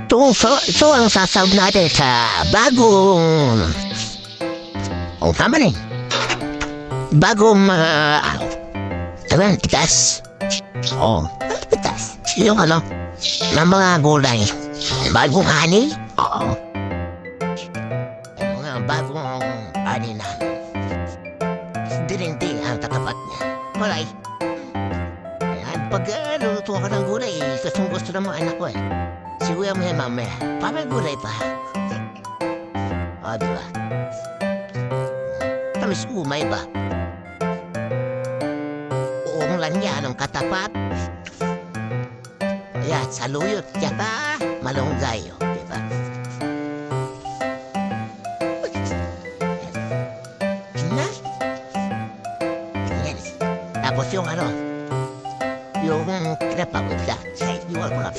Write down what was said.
So ang sasawag natin sa bagong... tama rin. Bagong tigas. Tigas. Yung ng mga gulay. Bagong ani. Mga bagong ani na. Dininti ang tatapat niya. Alright. Pag luto ka ng gulay, gusto ng mga anak ko eh. Siguya mo yan mamaya. Parang gulay pa. Diba? Tamis umay ba? Uong lang yan ang katapat. Ayan, saluyot yata malunggay. Diba? Na? Yan. Tapos yung yung pinapagod na. Sa iwan ko na.